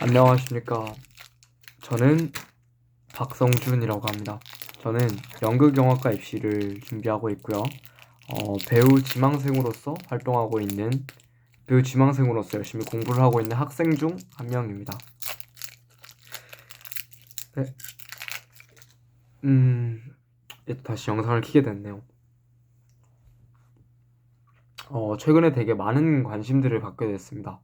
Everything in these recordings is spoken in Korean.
안녕하십니까. 저는 박성준이라고 합니다. 저는 연극영화과 입시를 준비하고 있고요. 배우 지망생으로서 활동하고 있는 배우 지망생으로서 열심히 공부를 하고 있는 학생 중 한 명입니다. 네. 다시 영상을 켜게 됐네요. 최근에 되게 많은 관심들을 받게 됐습니다.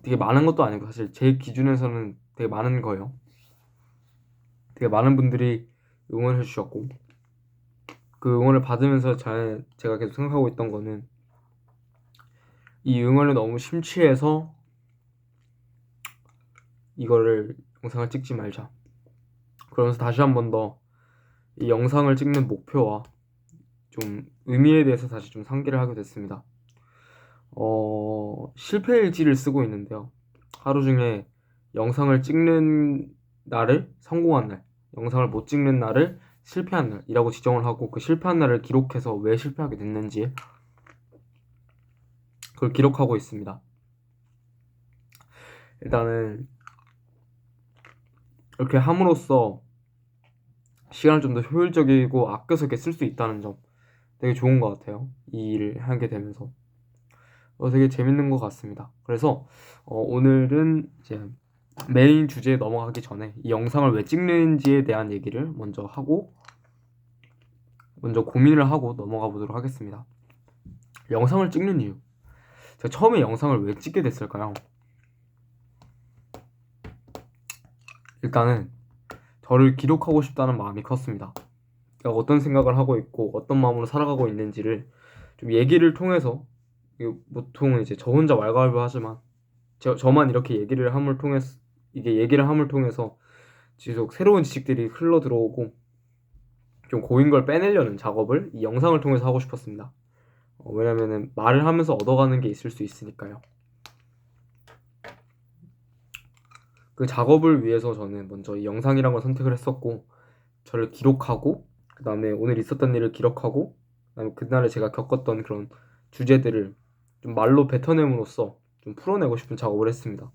되게 많은 것도 아니고 사실 제 기준에서는 되게 많은 거예요. 되게 많은 분들이 응원해 주셨고 그 응원을 받으면서 제가 계속 생각하고 있던 거는 이 응원에 너무 심취해서 이거를 영상을 찍지 말자. 그러면서 다시 한 번 더 이 영상을 찍는 목표와 좀 의미에 대해서 다시 좀 상기를 하게 됐습니다. 실패일지를 쓰고 있는데요. 하루 중에 영상을 찍는 날을 성공한 날, 영상을 못 찍는 날을 실패한 날이라고 지정을 하고 그 실패한 날을 기록해서 왜 실패하게 됐는지 그걸 기록하고 있습니다. 일단은 이렇게 함으로써 시간을 좀 더 효율적이고 아껴서 이렇게 쓸 수 있다는 점 되게 좋은 것 같아요. 이 일을 하게 되면서 되게 재밌는 것 같습니다. 그래서 오늘은 이제 메인 주제에 넘어가기 전에 이 영상을 왜 찍는지에 대한 얘기를 먼저 고민을 하고 넘어가 보도록 하겠습니다. 영상을 찍는 이유. 제가 처음에 영상을 왜 찍게 됐을까요? 일단은 저를 기록하고 싶다는 마음이 컸습니다. 제가 어떤 생각을 하고 있고 어떤 마음으로 살아가고 있는지를 좀 얘기를 통해서, 보통 이제 저 혼자 왈가왈부 하지만 저만 이렇게 얘기를 함을 통해서 지속 새로운 지식들이 흘러 들어오고 좀 고인 걸 빼내려는 작업을 이 영상을 통해서 하고 싶었습니다. 왜냐면은 말을 하면서 얻어가는 게 있을 수 있으니까요. 그 작업을 위해서 저는 먼저 이 영상이라는 걸 선택을 했었고, 저를 기록하고 그 다음에 오늘 있었던 일을 기록하고 그 다음에 그날에 제가 겪었던 그런 주제들을 좀 말로 뱉어냄으로써 좀 풀어내고 싶은 작업을 했습니다.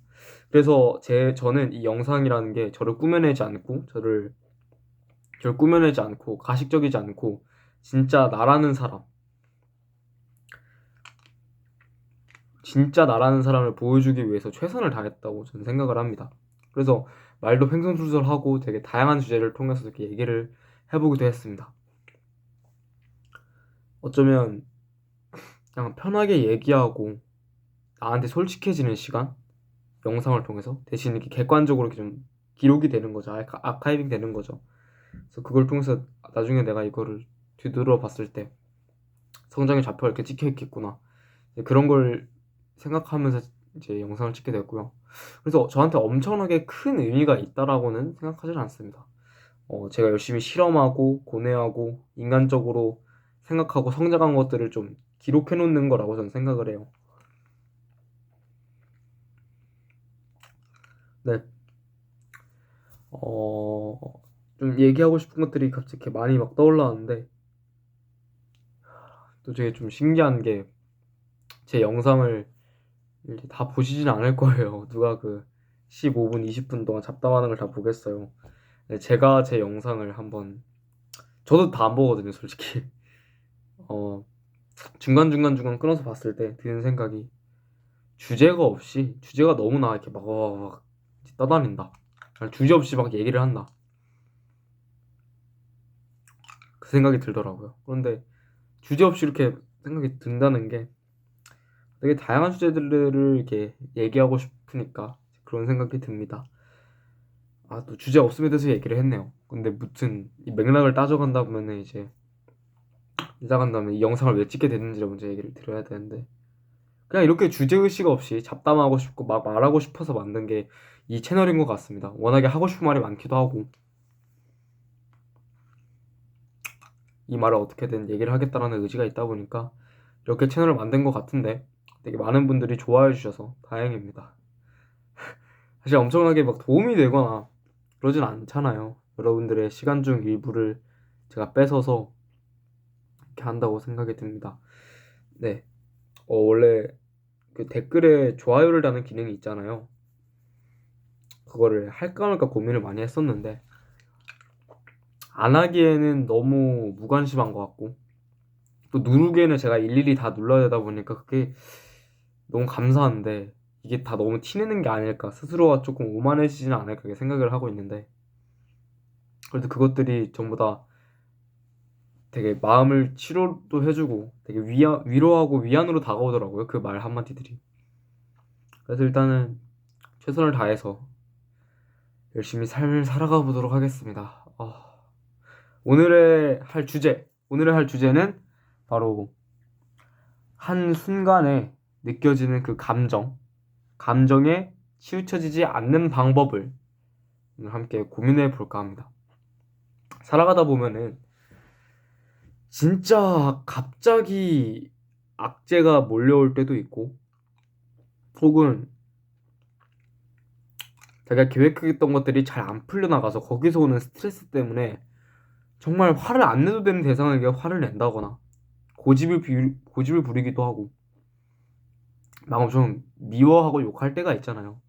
그래서 저는 이 영상이라는 게 저를 꾸며내지 않고 가식적이지 않고 진짜 나라는 사람을 보여주기 위해서 최선을 다했다고 저는 생각을 합니다. 그래서 말도 횡설수설하고 되게 다양한 주제를 통해서 이렇게 얘기를 해보기도 했습니다. 어쩌면 그냥 편하게 얘기하고 나한테 솔직해지는 시간? 영상을 통해서 대신 이렇게 객관적으로 이렇게 좀 기록이 되는 거죠. 아카이빙 되는 거죠. 그래서 그걸 통해서 나중에 내가 이거를 뒤돌아 봤을 때 성장의 좌표가 이렇게 찍혀 있겠구나, 그런 걸 생각하면서 이제 영상을 찍게 됐고요. 그래서 저한테 엄청나게 큰 의미가 있다라고는 생각하지는 않습니다. 제가 열심히 실험하고 고뇌하고 인간적으로 생각하고 성장한 것들을 좀 기록해 놓는 거라고 저는 생각을 해요. 네. 좀 얘기하고 싶은 것들이 갑자기 이렇게 많이 막 떠올라왔는데, 또 되게 좀 신기한 게 제 영상을 이제 다 보시진 않을 거예요. 누가 그 15분, 20분 동안 잡담하는 걸 다 보겠어요. 네, 제가 제 영상을 한번, 저도 다 안 보거든요, 솔직히. 어, 중간중간 끊어서 봤을 때 드는 생각이, 주제가 너무나 이렇게 막 떠다닌다. 주제 없이 막 얘기를 한다. 그 생각이 들더라고요. 그런데 주제 없이 이렇게 생각이 든다는 게 되게 다양한 주제들을 이렇게 얘기하고 싶으니까 그런 생각이 듭니다. 또 주제 없음에 대해서 얘기를 했네요. 근데 무튼 이 맥락을 따져간다면은 이 영상을 왜 찍게 됐는지를 먼저 얘기를 드려야 되는데, 그냥 이렇게 주제의식 없이 잡담하고 싶고 막 말하고 싶어서 만든 게 이 채널인 것 같습니다. 워낙에 하고 싶은 말이 많기도 하고 이 말을 어떻게든 얘기를 하겠다라는 의지가 있다 보니까 이렇게 채널을 만든 것 같은데, 되게 많은 분들이 좋아해 주셔서 다행입니다. 사실 엄청나게 막 도움이 되거나 그러진 않잖아요. 여러분들의 시간 중 일부를 제가 뺏어서 이렇게 한다고 생각이 듭니다. 네. 원래 그 댓글에 좋아요를 다는 기능이 있잖아요. 그거를 할까 말까 고민을 많이 했었는데 안 하기에는 너무 무관심한 것 같고 또 누르기에는 제가 일일이 다 눌러야 되다 보니까 그게 너무 감사한데 이게 다 너무 티내는 게 아닐까, 스스로가 조금 오만해지지는 않을까 이렇게 생각을 하고 있는데, 그래도 그것들이 전부 다 되게 마음을 치료도 해주고 되게 위로하고 위안으로 다가오더라고요, 그 말 한마디들이. 그래서 일단은 최선을 다해서 열심히 삶을 살아가 보도록 하겠습니다. 오늘의 할 주제는 바로 한 순간에 느껴지는 그 감정에 치우쳐지지 않는 방법을 오늘 함께 고민해 볼까 합니다. 살아가다 보면은 진짜 갑자기 악재가 몰려올 때도 있고, 혹은 자기가 계획했던 것들이 잘 안 풀려나가서 거기서 오는 스트레스 때문에 정말 화를 안 내도 되는 대상에게 화를 낸다거나 고집을 부리기도 하고 막 엄청 미워하고 욕할 때가 있잖아요.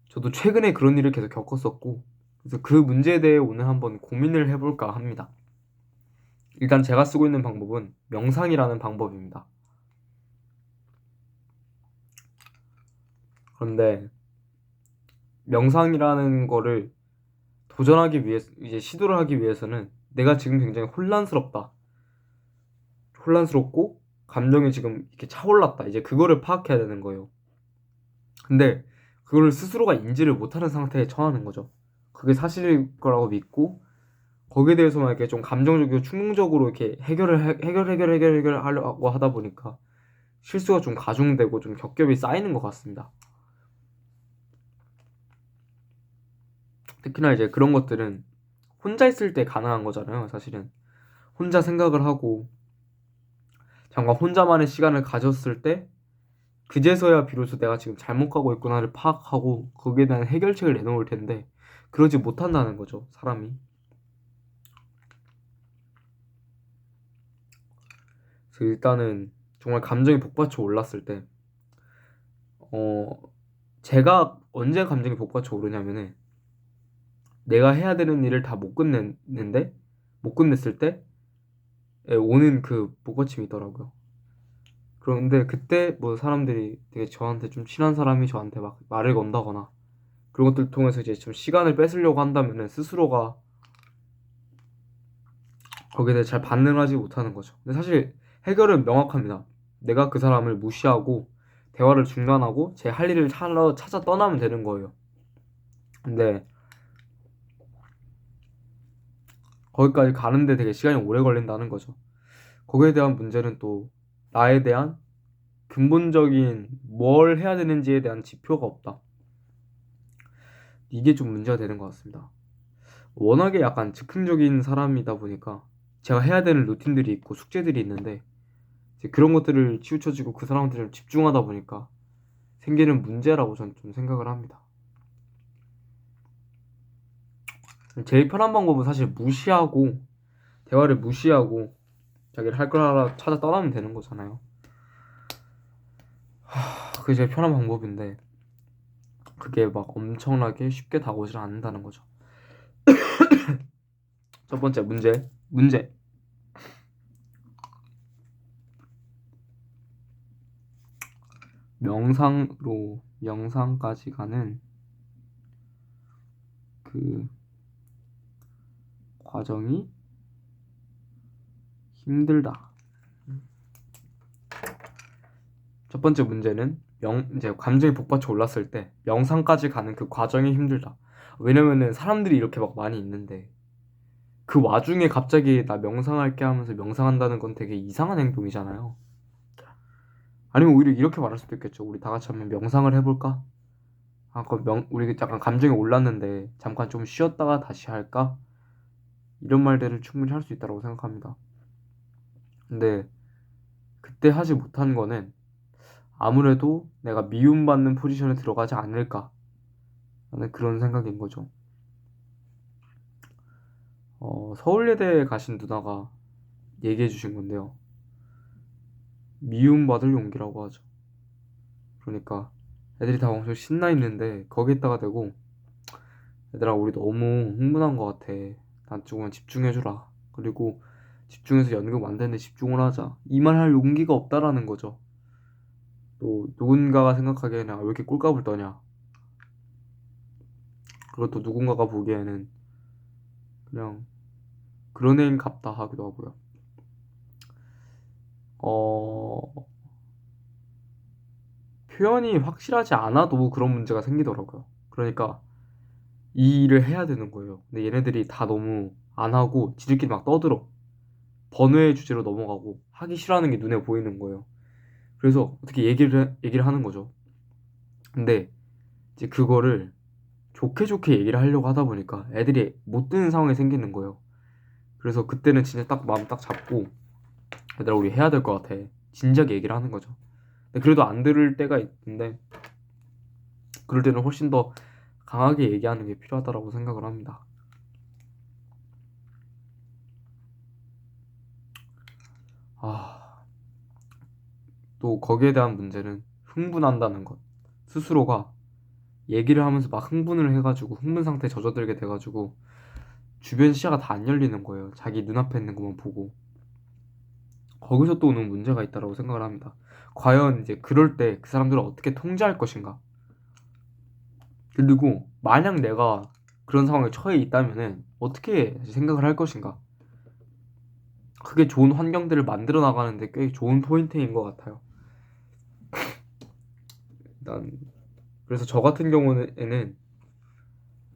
저도 최근에 그런 일을 계속 겪었었고, 그래서 그 문제에 대해 오늘 한번 고민을 해볼까 합니다. 일단 제가 쓰고 있는 방법은 명상이라는 방법입니다. 그런데 명상이라는 거를 이제 시도를 하기 위해서는 내가 지금 굉장히 혼란스럽고 감정이 지금 이렇게 차올랐다, 이제 그거를 파악해야 되는 거예요. 근데 그걸 스스로가 인지를 못하는 상태에 처하는 거죠. 그게 사실일 거라고 믿고 거기에 대해서만 이렇게 좀 감정적이고 충동적으로 이렇게 해결하려고 하다 보니까 실수가 좀 가중되고 좀 겹겹이 쌓이는 것 같습니다. 특히나 이제 그런 것들은 혼자 있을 때 가능한 거잖아요, 사실은. 혼자 생각을 하고 잠깐 혼자만의 시간을 가졌을 때 그제서야 비로소 내가 지금 잘못 가고 있구나를 파악하고 거기에 대한 해결책을 내놓을 텐데 그러지 못한다는 거죠, 사람이. 그래서 일단은 정말 감정이 복받쳐 올랐을 때 어, 제가 언제 감정이 복받쳐 오르냐면은 내가 해야 되는 일을 다 못 끝냈을 때 오는 그 복받침이 있더라고요. 그런데 그때 뭐 사람들이 되게 저한테 좀 친한 사람이 저한테 막 말을 건다거나 그런 것들 통해서 이제 좀 시간을 뺏으려고 한다면은 스스로가 거기에 대해 잘 반응하지 못하는 거죠. 근데 사실 해결은 명확합니다. 내가 그 사람을 무시하고 대화를 중단하고 제 할 일을 찾아 떠나면 되는 거예요. 근데 거기까지 가는데 되게 시간이 오래 걸린다는 거죠. 거기에 대한 문제는 또 나에 대한 근본적인 뭘 해야 되는지에 대한 지표가 없다. 이게 좀 문제가 되는 것 같습니다. 워낙에 약간 즉흥적인 사람이다 보니까 제가 해야 되는 루틴들이 있고 숙제들이 있는데 이제 그런 것들을 치우쳐지고 그 사람들을 집중하다 보니까 생기는 문제라고 저는 좀 생각을 합니다. 제일 편한 방법은 사실 대화를 무시하고 자기를 할 걸 하라 찾아 떠나면 되는 거잖아요. 그게 제일 편한 방법인데 그게 막 엄청나게 쉽게 다가오질 않는다는 거죠. 첫 번째 문제. 명상까지 가는 그 과정이 힘들다. 첫 번째 문제는 이제 감정이 복받쳐 올랐을 때 명상까지 가는 그 과정이 힘들다. 왜냐면은 사람들이 이렇게 막 많이 있는데 그 와중에 갑자기 나 명상할게 하면서 명상한다는 건 되게 이상한 행동이잖아요. 아니면 오히려 이렇게 말할 수도 있겠죠. 우리 다 같이 한번 명상을 해볼까? 우리 약간 감정이 올랐는데 잠깐 좀 쉬었다가 다시 할까? 이런 말들을 충분히 할 수 있다고 생각합니다. 근데 그때 하지 못한 거는 아무래도 내가 미움받는 포지션에 들어가지 않을까 라는 그런 생각인 거죠. 서울예대에 가신 누나가 얘기해 주신 건데요. 미움받을 용기라고 하죠. 그러니까 애들이 다 엄청 신나 있는데 거기에다가 대고 얘들아 우리 너무 흥분한 것 같아. 난 조금만 집중해주라. 그리고 집중해서 연극 만드는데 집중을 하자. 이 말 할 용기가 없다라는 거죠. 또 누군가가 생각하기에는 왜 이렇게 꼴값을 떠냐. 그것도 누군가가 보기에는 그냥 그런 애인 같다 하기도 하고요. 표현이 확실하지 않아도 그런 문제가 생기더라고요. 그러니까 이 일을 해야 되는 거예요. 근데 얘네들이 다 너무 안 하고 지들끼리 막 떠들어. 번외의 주제로 넘어가고 하기 싫어하는 게 눈에 보이는 거예요. 그래서 어떻게 얘기를 하는 거죠. 근데 이제 그거를 좋게 좋게 얘기를 하려고 하다 보니까 애들이 못 듣는 상황이 생기는 거예요. 그래서 그때는 진짜 딱 마음 딱 잡고 얘들아 우리 해야 될 것 같아. 진작에 얘기를 하는 거죠. 근데 그래도 안 들을 때가 있는데 그럴 때는 훨씬 더 강하게 얘기하는 게 필요하다고 생각을 합니다. 또 거기에 대한 문제는 흥분한다는 것. 스스로가 얘기를 하면서 막 흥분을 해가지고 흥분 상태에 젖어들게 돼가지고 주변 시야가 다 안 열리는 거예요. 자기 눈앞에 있는 것만 보고. 거기서 또 오는 문제가 있다고 생각을 합니다. 과연 이제 그럴 때 그 사람들을 어떻게 통제할 것인가? 그리고 만약 내가 그런 상황에 처해 있다면은 어떻게 생각을 할 것인가? 그게 좋은 환경들을 만들어 나가는데 꽤 좋은 포인트인 것 같아요. 일단 그래서 저 같은 경우에는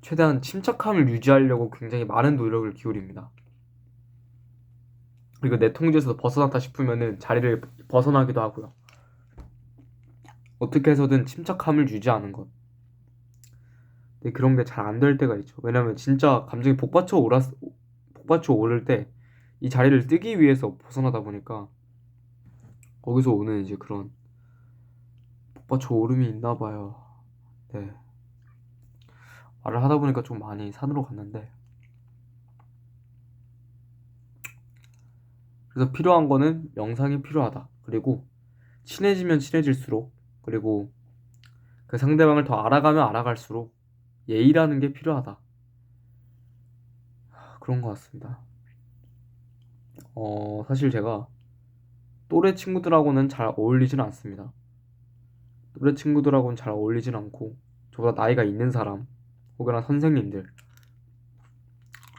최대한 침착함을 유지하려고 굉장히 많은 노력을 기울입니다. 그리고 내 통제에서 벗어났다 싶으면은 자리를 벗어나기도 하고요. 어떻게 해서든 침착함을 유지하는 것. 근데 그런 게 잘 안 될 때가 있죠. 왜냐면 진짜 감정이 복받쳐 오를 때 이 자리를 뜨기 위해서 벗어나다 보니까 거기서 오는 이제 그런 복받쳐 오름이 있나 봐요. 네. 말을 하다 보니까 좀 많이 산으로 갔는데 그래서 필요한 거는 명상이 필요하다. 그리고 친해지면 친해질수록 그리고 그 상대방을 더 알아가면 알아갈수록 예의라는 게 필요하다. 그런 것 같습니다. 사실 제가 또래 친구들하고는 잘 어울리진 않습니다. 또래 친구들하고는 잘 어울리진 않고 저보다 나이가 있는 사람 혹은 선생님들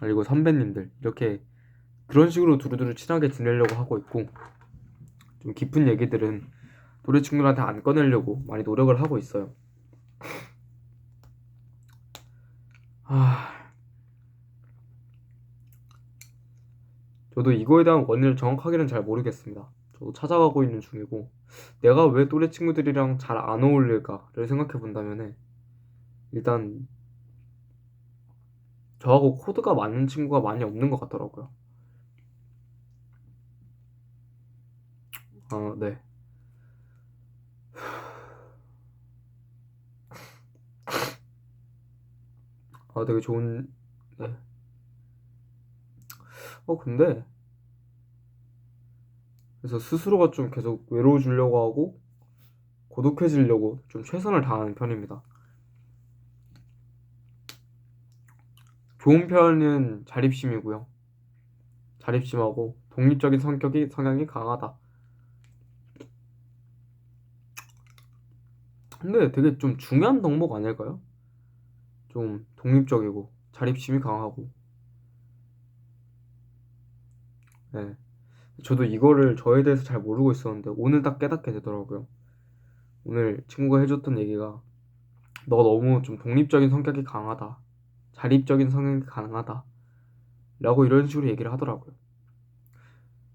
그리고 선배님들 이렇게 그런 식으로 두루두루 친하게 지내려고 하고 있고 좀 깊은 얘기들은 또래 친구들한테 안 꺼내려고 많이 노력을 하고 있어요. 저도 이거에 대한 원인을 정확하게는 잘 모르겠습니다. 저도 찾아가고 있는 중이고 내가 왜 또래 친구들이랑 잘 안 어울릴까를 생각해 본다면은 일단 저하고 코드가 맞는 친구가 많이 없는 것 같더라고요. 네. 되게 좋은. 네. 근데 그래서 스스로가 좀 계속 외로워지려고 하고 고독해지려고 좀 최선을 다하는 편입니다. 좋은 편은 자립심이고요. 자립심하고 독립적인 성향이 강하다. 근데 되게 좀 중요한 덕목 아닐까요? 좀 독립적이고 자립심이 강하고. 네. 저도 이거를 저에 대해서 잘 모르고 있었는데 오늘 딱 깨닫게 되더라고요. 오늘 친구가 해줬던 얘기가 너 너무 좀 독립적인 성격이 강하다. 자립적인 성향이 강하다. 라고 이런 식으로 얘기를 하더라고요.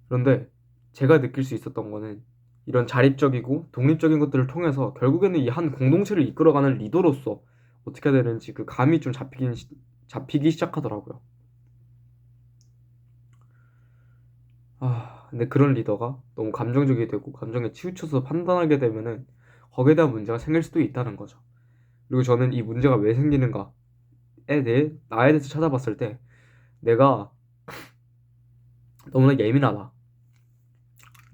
그런데 제가 느낄 수 있었던 거는 이런 자립적이고 독립적인 것들을 통해서 결국에는 이 한 공동체를 이끌어가는 리더로서 어떻게 해야 되는지 그 감이 좀 잡히기 시작하더라고요. 근데 그런 리더가 너무 감정적이 되고 감정에 치우쳐서 판단하게 되면은 거기에 대한 문제가 생길 수도 있다는 거죠. 그리고 저는 이 문제가 왜 생기는가에 대해 나에 대해서 찾아봤을 때 내가 너무나 예민하다.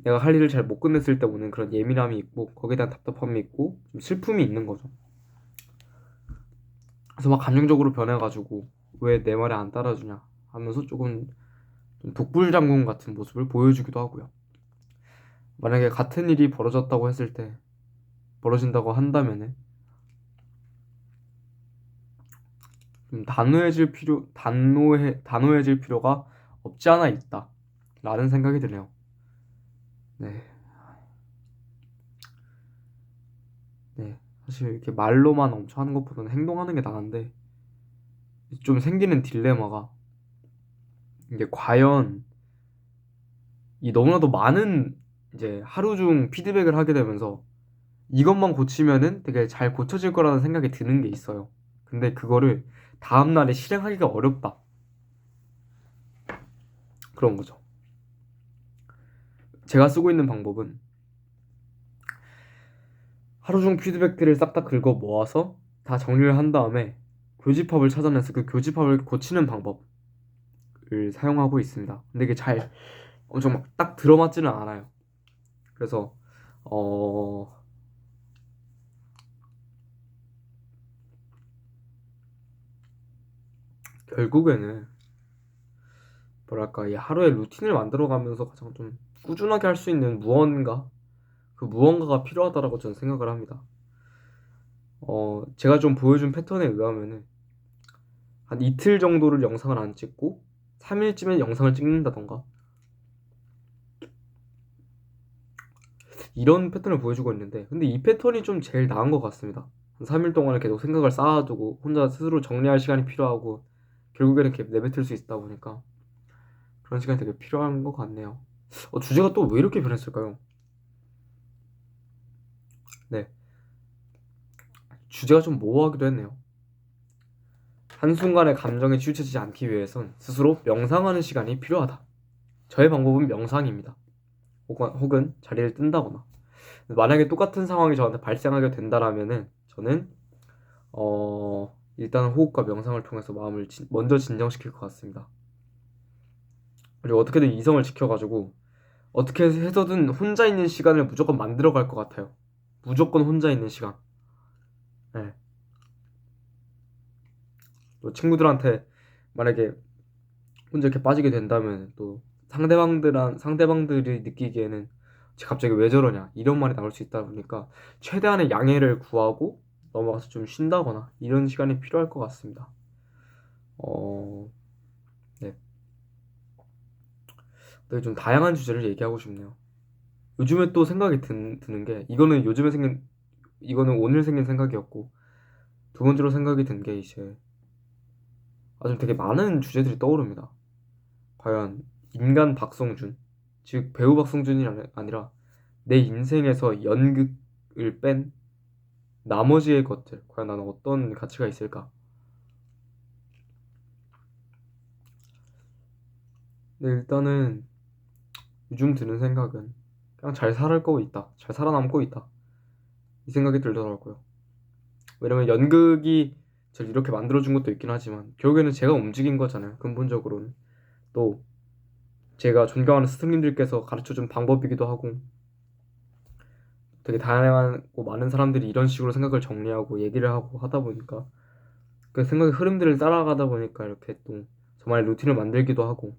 내가 할 일을 잘 못 끝냈을 때 오는 그런 예민함이 있고 거기에 대한 답답함이 있고 좀 슬픔이 있는 거죠. 그래서 막 감정적으로 변해가지고 왜 내 말에 안 따라주냐 하면서 조금 좀 독불장군 같은 모습을 보여주기도 하고요. 만약에 같은 일이 벌어졌다고 했을 때 벌어진다고 한다면은 좀 단호해질 필요가 없지 않아 있다 라는 생각이 드네요. 네. 네. 사실 이렇게 말로만 엄청 하는 것보다는 행동하는 게 나은데 좀 생기는 딜레마가 이게 과연 이 너무나도 많은 이제 하루 중 피드백을 하게 되면서 이것만 고치면은 되게 잘 고쳐질 거라는 생각이 드는 게 있어요. 근데 그거를 다음날에 실행하기가 어렵다. 그런 거죠. 제가 쓰고 있는 방법은 하루 중 피드백들을 싹 다 긁어 모아서 다 정리를 한 다음에 교집합을 찾아내서 그 교집합을 고치는 방법을 사용하고 있습니다. 근데 이게 잘 엄청 막 딱 들어맞지는 않아요. 그래서 어 결국에는 뭐랄까 이 하루의 루틴을 만들어가면서 가장 좀 꾸준하게 할 수 있는 무언가 그 무언가가 필요하다라고 저는 생각을 합니다. 제가 좀 보여준 패턴에 의하면은 한 이틀 정도를 영상을 안 찍고 3일쯤엔 영상을 찍는다던가 이런 패턴을 보여주고 있는데 근데 이 패턴이 좀 제일 나은 것 같습니다. 한 3일 동안은 계속 생각을 쌓아두고 혼자 스스로 정리할 시간이 필요하고 결국에는 이렇게 내뱉을 수 있다 보니까 그런 시간이 되게 필요한 것 같네요. 주제가 또 왜 이렇게 변했을까요? 네, 주제가 좀 모호하기도 했네요. 한순간에 감정에 치우쳐지지 않기 위해선 스스로 명상하는 시간이 필요하다. 저의 방법은 명상입니다. 혹은 자리를 뜬다거나. 만약에 똑같은 상황이 저한테 발생하게 된다라면은 저는 일단 호흡과 명상을 통해서 마음을 먼저 진정시킬 것 같습니다. 그리고 어떻게든 이성을 지켜가지고 어떻게 해서든 혼자 있는 시간을 무조건 만들어 갈 것 같아요. 무조건 혼자 있는 시간. 네. 또 친구들한테 만약에 혼자 이렇게 빠지게 된다면 또 상대방들이 느끼기에는 갑자기 왜 저러냐 이런 말이 나올 수 있다 보니까 최대한의 양해를 구하고 넘어가서 좀 쉰다거나 이런 시간이 필요할 것 같습니다. 어, 네. 되게 좀 다양한 주제를 얘기하고 싶네요. 요즘에 또 생각이 드는 게 이거는 오늘 생긴 생각이었고 두 번째로 생각이 든 게 이제 아주 되게 많은 주제들이 떠오릅니다. 과연 인간 박성준, 즉 배우 박성준이 아니라 내 인생에서 연극을 뺀 나머지의 것들, 과연 나는 어떤 가치가 있을까? 근데 일단은 요즘 드는 생각은 그냥 잘 살아가고 있다, 잘 살아남고 있다 이 생각이 들더라고요. 왜냐면 연극이 저를 이렇게 만들어준 것도 있긴 하지만 결국에는 제가 움직인 거잖아요. 근본적으로는 또 제가 존경하는 스승님들께서 가르쳐준 방법이기도 하고 되게 다양하고 많은 사람들이 이런 식으로 생각을 정리하고 얘기를 하고 하다 보니까 그 생각의 흐름들을 따라가다 보니까 이렇게 또 저만의 루틴을 만들기도 하고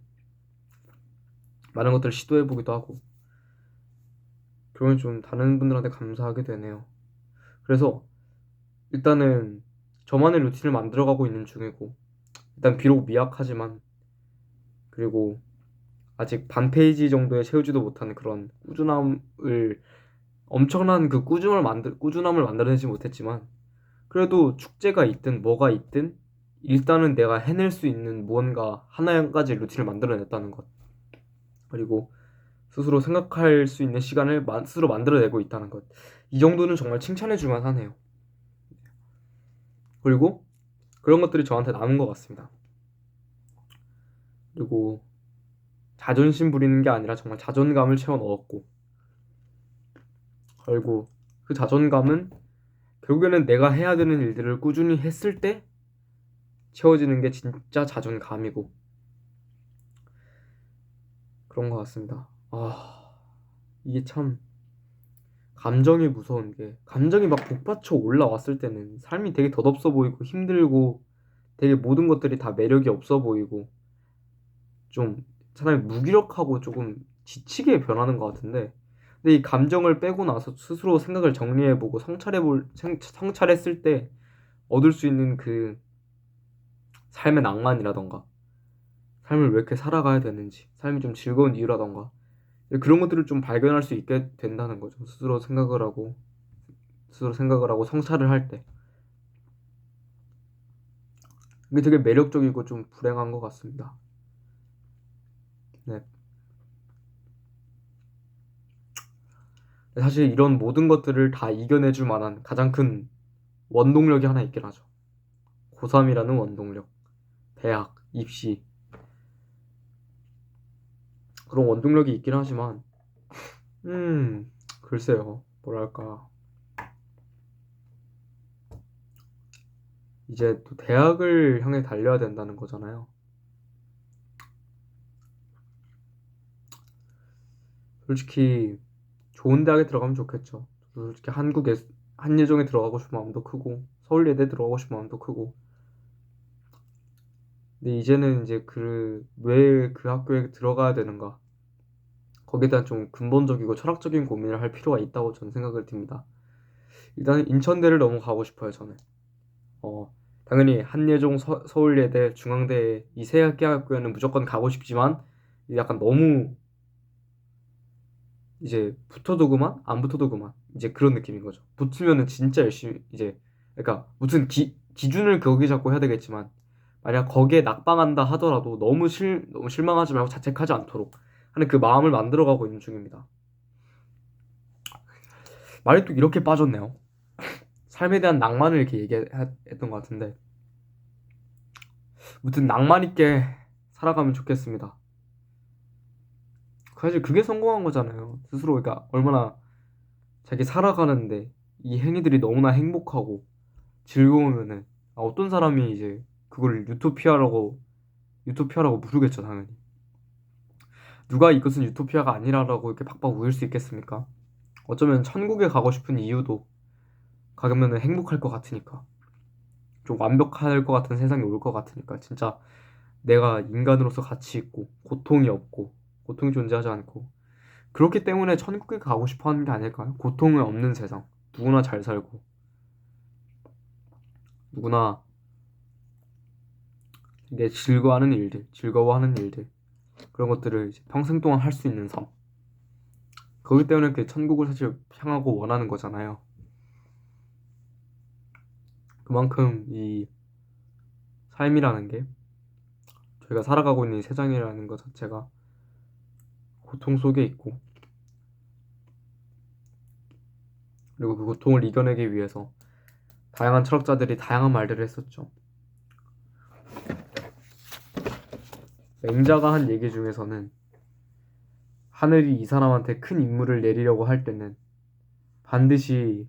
많은 것들을 시도해보기도 하고 그러면 좀 다른 분들한테 감사하게 되네요. 그래서 일단은 저만의 루틴을 만들어가고 있는 중이고 일단 비록 미약하지만 그리고 아직 반 페이지 정도에 채우지도 못하는 그런 엄청난 그 꾸준함을 만들어내지 못했지만 그래도 축제가 있든 뭐가 있든 일단은 내가 해낼 수 있는 무언가 하나가지 루틴을 만들어냈다는 것 그리고 스스로 생각할 수 있는 시간을 스스로 만들어내고 있다는 것 이 정도는 정말 칭찬해 줄 만하네요. 그리고 그런 것들이 저한테 남은 것 같습니다. 그리고 자존심 부리는 게 아니라 정말 자존감을 채워 넣었고 그리고 그 자존감은 결국에는 내가 해야 되는 일들을 꾸준히 했을 때 채워지는 게 진짜 자존감이고 그런 것 같습니다. 이게 참 감정이 무서운 게 감정이 막 북받쳐 올라왔을 때는 삶이 되게 덧없어 보이고 힘들고 되게 모든 것들이 다 매력이 없어 보이고 좀 사람이 무기력하고 조금 지치게 변하는 것 같은데 근데 이 감정을 빼고 나서 스스로 생각을 정리해보고 성찰했을 때 얻을 수 있는 그 삶의 낭만이라던가 삶을 왜 이렇게 살아가야 되는지 삶이 좀 즐거운 이유라던가 그런 것들을 좀 발견할 수 있게 된다는 거죠. 스스로 생각을 하고 성찰을 할 때. 이게 되게 매력적이고 좀 불행한 것 같습니다. 네. 사실 이런 모든 것들을 다 이겨내줄 만한 가장 큰 원동력이 하나 있긴 하죠. 고3이라는 원동력. 대학, 입시. 그런 원동력이 있긴 하지만, 글쎄요. 뭐랄까. 이제 또 대학을 향해 달려야 된다는 거잖아요. 솔직히 좋은 대학에 들어가면 좋겠죠. 솔직히 한국에 한예종에 들어가고 싶은 마음도 크고 서울예대 들어가고 싶은 마음도 크고 근데 이제는 이제 왜 그 학교에 들어가야 되는가 거기에 대한 좀 근본적이고 철학적인 고민을 할 필요가 있다고 저는 생각을 듭니다. 일단 인천대를 너무 가고 싶어요 저는. 어 당연히 한예종, 서울예대, 중앙대 이 세 학교에는 무조건 가고 싶지만 약간 너무 이제 붙어도 그만 안 붙어도 그만 이제 그런 느낌인 거죠. 붙으면은 진짜 열심히 이제 그러니까 무슨 기준을 거기 잡고 해야 되겠지만 만약 거기에 낙방한다 하더라도 너무 실망하지 말고 자책하지 않도록 하는 그 마음을 만들어가고 있는 중입니다. 말이 또 이렇게 빠졌네요. 삶에 대한 낭만을 이렇게 얘기했던 것 같은데 무튼 낭만 있게 살아가면 좋겠습니다. 사실 그게 성공한 거잖아요. 스스로 그러니까 얼마나 자기 살아가는데 이 행위들이 너무나 행복하고 즐거우면은 어떤 사람이 이제 그걸 유토피아라고 부르겠죠 당연히. 누가 이것은 유토피아가 아니라라고 이렇게 박박 우길 수 있겠습니까? 어쩌면 천국에 가고 싶은 이유도 가면은 행복할 것 같으니까 좀 완벽할 것 같은 세상이 올 것 같으니까 진짜 내가 인간으로서 가치 있고 고통이 없고 고통이 존재하지 않고 그렇기 때문에 천국에 가고 싶어 하는 게 아닐까요? 고통이 없는 세상 누구나 잘 살고 누구나 이게 즐거워하는 일들 그런 것들을 이제 평생 동안 할 수 있는 삶 그렇기 때문에 그 천국을 사실 향하고 원하는 거잖아요. 그만큼 이 삶이라는 게 저희가 살아가고 있는 이 세상이라는 것 자체가 고통 속에 있고 그리고 그 고통을 이겨내기 위해서 다양한 철학자들이 다양한 말들을 했었죠. 맹자가 한 얘기 중에서는 하늘이 이 사람한테 큰 임무를 내리려고 할 때는 반드시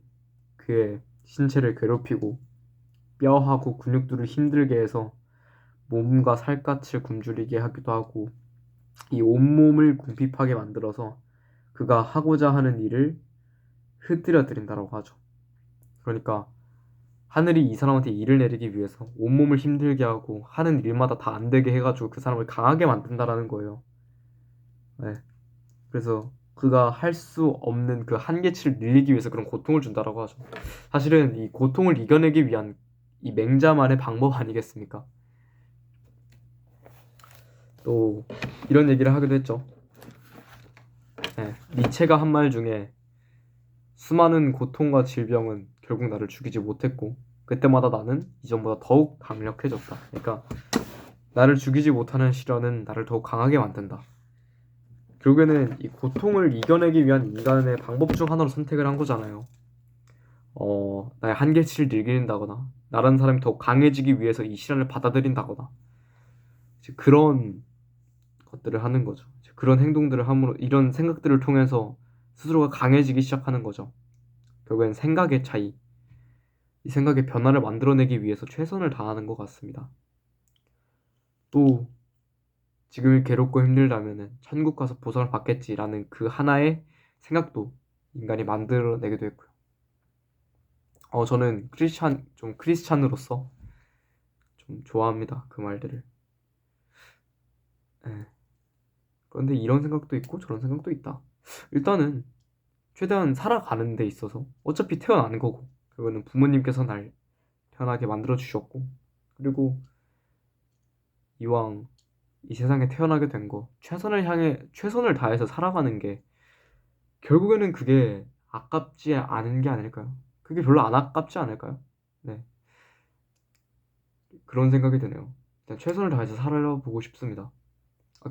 그의 신체를 괴롭히고 뼈하고 근육들을 힘들게 해서 몸과 살갗을 굶주리게 하기도 하고 이 온몸을 궁핍하게 만들어서 그가 하고자 하는 일을 흐트려 드린다고 하죠. 그러니까 하늘이 이 사람한테 일을 내리기 위해서 온몸을 힘들게 하고 하는 일마다 다 안 되게 해가지고 그 사람을 강하게 만든다라는 거예요. 네. 그래서 그가 할 수 없는 그 한계치를 늘리기 위해서 그런 고통을 준다라고 하죠. 사실은 이 고통을 이겨내기 위한 이 맹자만의 방법 아니겠습니까? 또 이런 얘기를 하기도 했죠. 네. 니체가 한 말 중에 수많은 고통과 질병은 결국 나를 죽이지 못했고 그때마다 나는 이전보다 더욱 강력해졌다. 그러니까 나를 죽이지 못하는 시련은 나를 더욱 강하게 만든다. 결국에는 이 고통을 이겨내기 위한 인간의 방법 중 하나로 선택을 한 거잖아요. 나의 한계치를 늘린다거나 나라는 사람이 더욱 강해지기 위해서 이 시련을 받아들인다거나 그런 것들을 하는 거죠. 그런 행동들을 함으로 이런 생각들을 통해서 스스로가 강해지기 시작하는 거죠. 결국엔 생각의 차이, 이 생각의 변화를 만들어내기 위해서 최선을 다하는 것 같습니다. 또 지금이 괴롭고 힘들다면은 천국 가서 보상을 받겠지라는 그 하나의 생각도 인간이 만들어내기도 했고요. 저는 크리스찬으로서 좀 좋아합니다. 그 말들을. 예. 그런데 이런 생각도 있고 저런 생각도 있다. 일단은 최대한 살아가는 데 있어서 어차피 태어난 거고 그거는 부모님께서 날 편하게 만들어 주셨고, 그리고 이왕 이 세상에 태어나게 된 거 최선을 향해 최선을 다해서 살아가는 게 결국에는 그게 아깝지 않은 게 아닐까요? 그게 별로 안 아깝지 않을까요? 네, 그런 생각이 드네요. 일단 최선을 다해서 살아보고 싶습니다.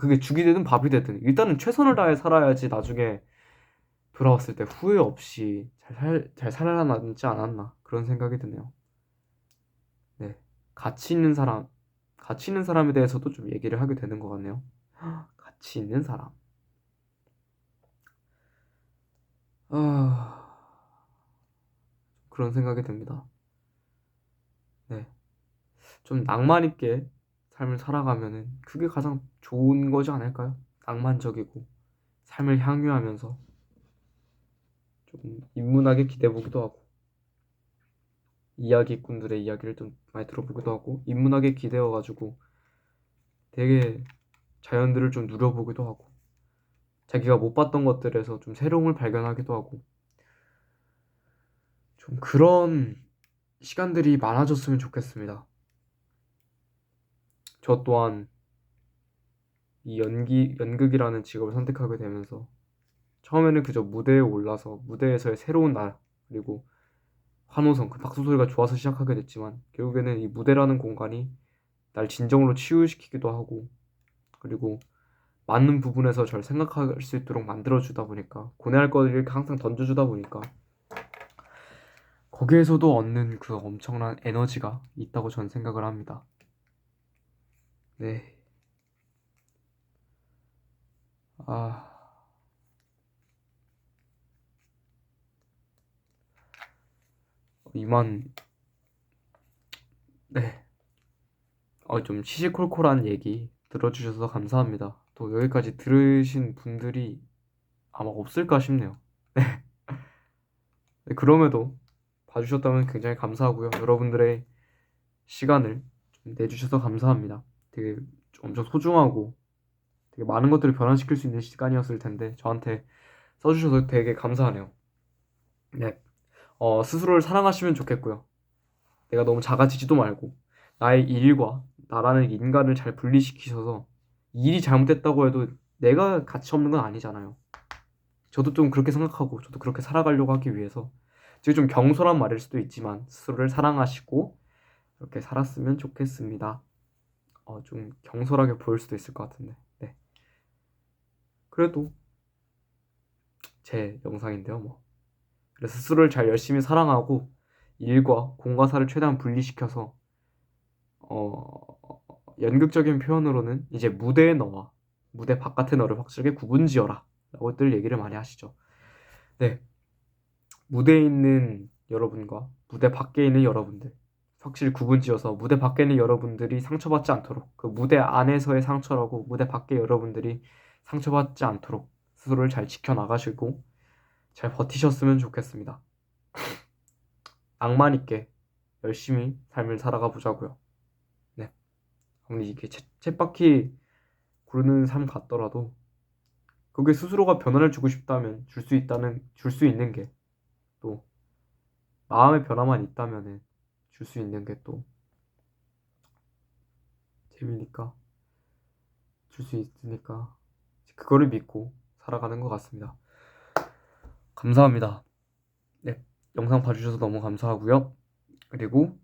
그게 죽이 되든 밥이 되든 일단은 최선을 다해 살아야지 나중에 돌아왔을 때 후회 없이 잘 살아남지 않았나 그런 생각이 드네요. 네, 가치 있는 사람, 가치 있는 사람에 대해서도 좀 얘기를 하게 되는 것 같네요. 가치 있는 사람. 아, 그런 생각이 듭니다. 네, 좀 낭만 있게 삶을 살아가면은 그게 가장 좋은 거지 않을까요? 낭만적이고 삶을 향유하면서 좀 인문학에 기대보기도 하고 이야기꾼들의 이야기를 좀 많이 들어보기도 하고 인문학에 기대어가지고 되게 자연들을 좀 누려보기도 하고 자기가 못 봤던 것들에서 좀 새로움을 발견하기도 하고 좀 그런 시간들이 많아졌으면 좋겠습니다. 저 또한 이 연극이라는 직업을 선택하게 되면서 처음에는 그저 무대에 올라서 무대에서의 새로운 날, 그리고 환호성, 그 박수 소리가 좋아서 시작하게 됐지만 결국에는 이 무대라는 공간이 날 진정으로 치유시키기도 하고, 그리고 많은 부분에서 절 생각할 수 있도록 만들어주다 보니까 고뇌할 거리를 항상 던져주다 보니까 거기에서도 얻는 그 엄청난 에너지가 있다고 저는 생각을 합니다. 네. 아, 이만, 네. 좀 시시콜콜한 얘기 들어주셔서 감사합니다. 또 여기까지 들으신 분들이 아마 없을까 싶네요. 네, 그럼에도 봐주셨다면 굉장히 감사하고요. 여러분들의 시간을 좀 내주셔서 감사합니다. 되게 엄청 소중하고 되게 많은 것들을 변화시킬 수 있는 시간이었을 텐데 저한테 써주셔서 되게 감사하네요. 네, 스스로를 사랑하시면 좋겠고요. 내가 너무 작아지지도 말고 나의 일과 나라는 인간을 잘 분리시키셔서 일이 잘못됐다고 해도 내가 가치 없는 건 아니잖아요. 저도 좀 그렇게 생각하고 저도 그렇게 살아가려고 하기 위해서 지금 좀 경솔한 말일 수도 있지만 스스로를 사랑하시고 그렇게 살았으면 좋겠습니다. 좀 경솔하게 보일 수도 있을 것 같은데, 네. 그래도 제 영상인데요, 뭐. 그래서 스스로를 잘 열심히 사랑하고 일과 공과사를 최대한 분리시켜서 연극적인 표현으로는 이제 무대의 너와 무대 바깥의 너를 확실하게 구분지어라 라고들 얘기를 많이 하시죠. 네, 무대에 있는 여러분과 무대 밖에 있는 여러분들 확실히 구분지어서 무대 밖에 있는 여러분들이 상처받지 않도록, 그 무대 안에서의 상처라고 무대 밖에 여러분들이 상처받지 않도록 스스로를 잘 지켜나가시고 잘 버티셨으면 좋겠습니다. 낭만 있게 열심히 삶을 살아가 보자고요. 네, 아무리 이게 쳇바퀴 구르는 삶 같더라도 그게 스스로가 변화를 주고 싶다면 줄 수 있는 게, 또 마음의 변화만 있다면은 줄 수 있는 게 또 재미니까, 줄 수 있으니까 그거를 믿고 살아가는 것 같습니다. 감사합니다. 네, 영상 봐주셔서 너무 감사하고요. 그리고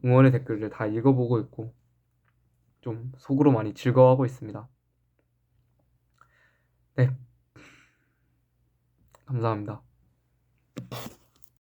응원의 댓글들 다 읽어보고 있고 좀 속으로 많이 즐거워하고 있습니다. 네, 감사합니다.